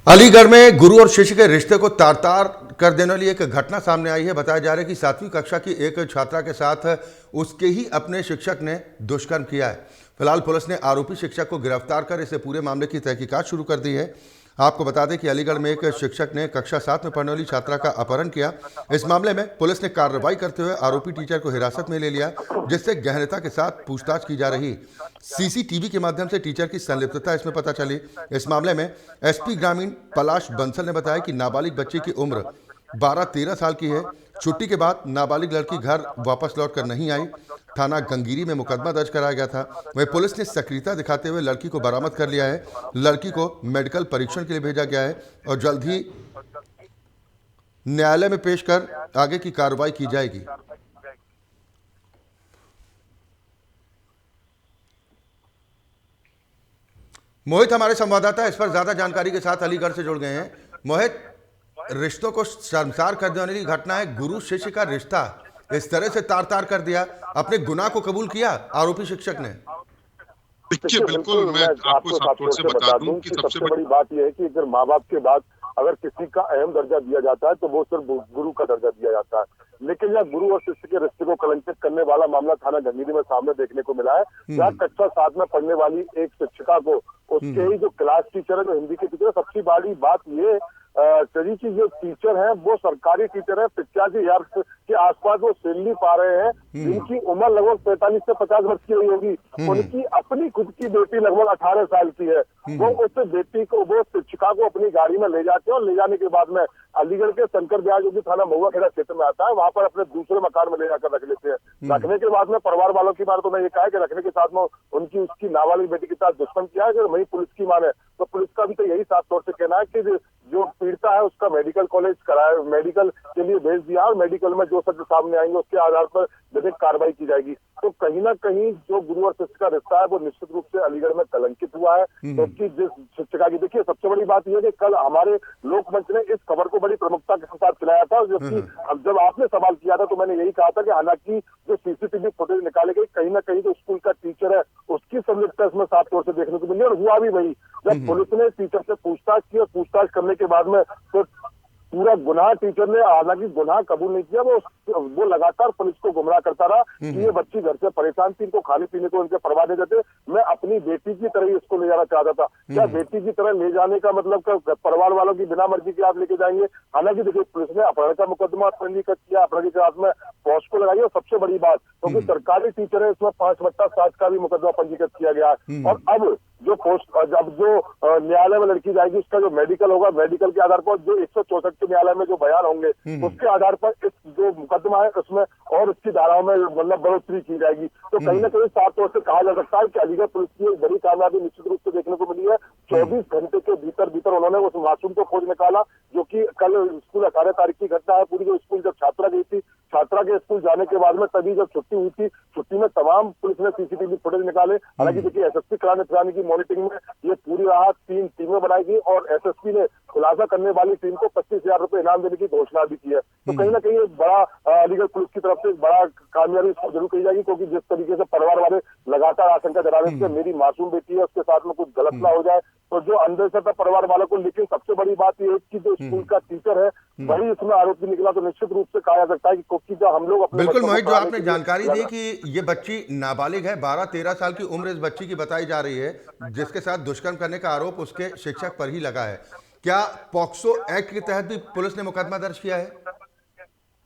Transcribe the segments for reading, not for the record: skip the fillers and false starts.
अलीगढ़ में गुरु और शिष्य के रिश्ते को तार-तार कर देने वाली एक घटना सामने आई है। बताया जा रहा है कि 7वीं कक्षा की एक छात्रा के साथ उसके ही अपने शिक्षक ने दुष्कर्म किया है। फिलहाल पुलिस ने आरोपी शिक्षक को गिरफ्तार कर इस पूरे मामले की तहकीकात शुरू कर दी है। आपको बता दें कि अलीगढ़ में एक शिक्षक ने कक्षा 7 में पढ़ने वाली छात्रा का अपहरण किया। इस मामले में पुलिस ने कार्रवाई करते हुए आरोपी टीचर को हिरासत में ले लिया, जिससे गहनता के साथ पूछताछ की जा रही। सीसीटीवी के माध्यम से टीचर की संलिप्तता इसमें पता चली। इस मामले में एसपी ग्रामीण पलाश बंसल ने बताया कि नाबालिग बच्ची की उम्र 12-13 साल की है। छुट्टी के बाद नाबालिग लड़की घर वापस लौटकर नहीं आई। थाना गंगीरी में मुकदमा दर्ज कराया गया था। वहीं पुलिस ने सक्रियता दिखाते हुए लड़की को बरामद कर लिया है। लड़की को मेडिकल परीक्षण के लिए भेजा गया है और जल्द ही न्यायालय में पेश कर आगे की कार्रवाई की जाएगी। मोहित हमारे संवाददाता इस पर ज्यादा जानकारी के साथ अलीगढ़ से जुड़ गए हैं। मोहित, रिश्तों को शर्मसार कर देने वाली घटना है। गुरु शिष्य का रिश्ता इस तरह से तार तार कर दिया। अपने गुनाह को कबूल किया आरोपी शिक्षक ने। देखिए, बिल्कुल मैं आपको साफ तौर से बता दूं कि सबसे बड़ी बात यह है कि अगर माँ बाप के बाद अगर किसी का अहम दर्जा दिया जाता है तो वो सिर्फ गुरु का दर्जा दिया जाता है। लेकिन यह गुरु और शिष्य के रिश्ते को कलंकित करने वाला मामला थाना गंगीरी में सामने देखने को मिला है, जहाँ कक्षा 7 में पढ़ने वाली एक शिक्षिका को उसके ही जो क्लास टीचर है, जो हिंदी के टीचर है, सबसे बड़ी बात ये चली कि जो टीचर है वो सरकारी टीचर है। 85,000 के आसपास वो सैलरी पा रहे हैं, जिनकी उम्र लगभग 45 से 50 वर्ष की हुई होगी। उनकी अपनी खुद की बेटी लगभग 18 साल की है। वो उस बेटी को, वो शिक्षिका को अपनी गाड़ी में ले जाते हैं और ले जाने के बाद में अलीगढ़ के शंकर ब्याज जो कि थाना महुआ खेड़ा क्षेत्र में आता है, वहां पर अपने दूसरे मकान में ले जाकर रख लेते हैं। रखने के बाद में परिवार वालों की बात तो मैं ये कहा कि रखने के साथ में उनकी उसकी नाबालिग बेटी के साथ दुष्कर्म किया है। वही पुलिस की माने तो पुलिस का भी तो यही साफ तौर से कहना है कि जो पीड़िता है उसका मेडिकल कॉलेज कराया, मेडिकल के लिए भेज दिया और मेडिकल में जो सत्य सामने आएंगे उसके आधार पर विधिक कार्रवाई की जाएगी। तो कहीं ना कहीं जो गुरु और शिष्य का रिश्ता है वो निश्चित रूप से अलीगढ़ में कलंकित हुआ है। क्योंकि जिस शिक्षिका की, देखिए सबसे बड़ी बात यह है कि कल हमारे लोकमंच ने इस खबर को बड़ी प्रमुखता के साथ खिलाया था, जबकि जब आपने सवाल किया था तो मैंने यही कहा था कि हालांकि जो सीसीटीवी फुटेज निकाले गए, कहीं ना कहीं जो स्कूल का टीचर है उसकी संलिप्तता इसमें साफ तौर से देखने को मिली। और हुआ भी वही, जब पुलिस ने टीचर से पूछताछ की और पूछताछ करने के बाद में तो पूरा गुनाह टीचर ने, हालांकि गुनाह कबूल नहीं किया, वो लगातार पुलिस को गुमराह करता रहा कि ये बच्ची घर से परेशान थी, इनको खाने पीने को उनके परवाह नहीं देते, मैं अपनी बेटी की तरह इसको ले जाना चाहता था। क्या बेटी की तरह ले जाने का मतलब परिवार वालों की बिना मर्जी के आप लेके जाएंगे? हालांकि देखिए पुलिस ने अपहरण का मुकदमा पंजीकृत किया, अपहरण के साथ में पॉस्को लगाई। और सबसे बड़ी बात क्योंकि सरकारी टीचर है, इसमें 5/7 का भी मुकदमा पंजीकृत किया गया है। और अब जो न्यायालय में लड़की जाएगी, उसका जो मेडिकल होगा, मेडिकल के आधार पर जो 164 के न्यायालय में जो बयान होंगे उसके आधार पर इस जो मुकदमा है उसमें और इसकी धाराओं में मतलब बढ़ोतरी की जाएगी। तो कहीं ना कहीं साफ तौर से कहा जा सकता है कि अलीगढ़ पुलिस की एक बड़ी कामयाबी निश्चित रूप से देखने को मिली है। 24 घंटे के भीतर उन्होंने उस मासूम को खोज निकाला, जो कि कल स्कूल 18 तारीख की घटना है। पूरी जो स्कूल जब छात्रा गई थी, छात्रा के स्कूल जाने के बाद में तभी जब छुट्टी हुई थी, छुट्टी में तमाम पुलिस ने सीसीटीवी फुटेज निकाले। हालांकि देखिए एसएसपी कराने की मॉनिटरिंग में ये पूरी रात 3 टीमें बनाई गई और एसएसपी ने खुलासा करने वाली टीम को 25,000 रुपए इनाम देने की घोषणा भी की है। तो कहीं ना कहीं एक बड़ा अलीगढ़ पुलिस की तरफ से बड़ा कामयाबी इसको जरूर कही जाएगी, क्योंकि जिस तरीके से परिवार वाले लगातार आशंका जता रहे थे मेरी मासूम बेटी है, उसके साथ में कुछ गलत ना हो जाए, तो जो अंदर से था परिवार वालों को। लेकिन सबसे बड़ी बात यह है कि जो स्कूल का टीचर है वही इसमें आरोपी निकला, तो निश्चित रूप से कहा जा सकता है कि क्योंकि जो हम लोग बिल्कुल मोहित, जो आपने जानकारी दी कि ये बच्ची नाबालिग है, 12-13 साल की उम्र इस बच्ची की बताई जा रही है, जिसके साथ दुष्कर्म करने का आरोप उसके शिक्षक पर ही लगा है। क्या पॉक्सो एक्ट के तहत भी पुलिस ने मुकदमा दर्ज किया है?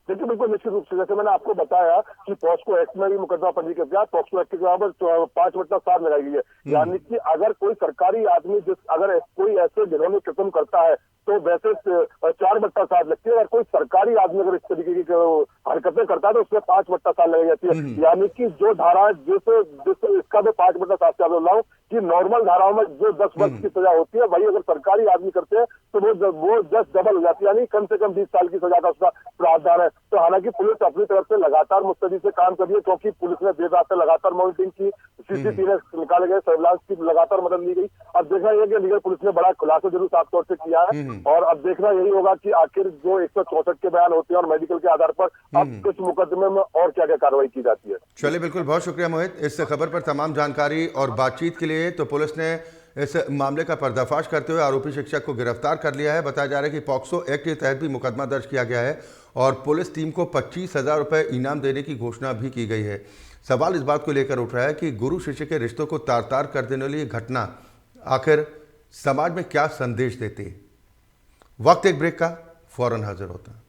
देखिए बिल्कुल निश्चित रूप से, जैसे मैंने आपको बताया कि पॉक्सो एक्ट में भी मुकदमा पंजीकृत किया। पॉक्सो एक्ट के बराबर 5/7 लगाई गई है। यानी कि अगर कोई सरकारी आदमी अगर कोई ऐसे घिनौने कृत्य करता है तो वैसे 4/7 लगती है। अगर कोई सरकारी आदमी अगर इस तरीके की हरकतें करता है तो उसमें 5/7 लगाई जाती है। यानी कि जो धारा जिस इसका भी 5/7 से बोल रहा हूँ कि नॉर्मल धाराओं में जो 10 वर्ष की सजा होती है, वही अगर सरकारी आदमी करते हैं तो वो 10 डबल हो जाती है, यानी कम से कम 20 साल की सजा का उसका प्रावधान है। तो हालांकि पुलिस अपनी तरफ से लगातार मुस्तैदी से काम कर रही है, क्योंकि पुलिस ने देर रात से लगातार मॉनिटरिंग की, सीसीटीवी निकाले गए, सर्विलांस की लगातार मदद ली गई। अब देखना यह कि अलीगढ़ पुलिस ने बड़ा खुलासा जरूर साफ तौर से किया है और अब देखना यही होगा कि आखिर जो 164 के बयान होते हैं और मेडिकल के आधार पर अब कुछ मुकदमे में और क्या क्या कार्रवाई की जाती है। चलिए बिल्कुल, बहुत शुक्रिया मोहित इस खबर पर तमाम जानकारी और बातचीत के लिए। तो पुलिस ने इस मामले का पर्दाफाश करते हुए आरोपी शिक्षक को गिरफ्तार कर लिया है। बताया जा रहा है कि पॉक्सो एक्ट के तहत भी मुकदमा दर्ज किया गया है और पुलिस टीम को 25,000 रुपये इनाम देने की घोषणा भी की गई है। सवाल इस बात को लेकर उठ रहा है कि गुरु शिष्य के रिश्तों को तार तार कर देने वाली ये घटना आखिर समाज में क्या संदेश देती है। वक्त एक ब्रेक का, फौरन हाजिर होता है।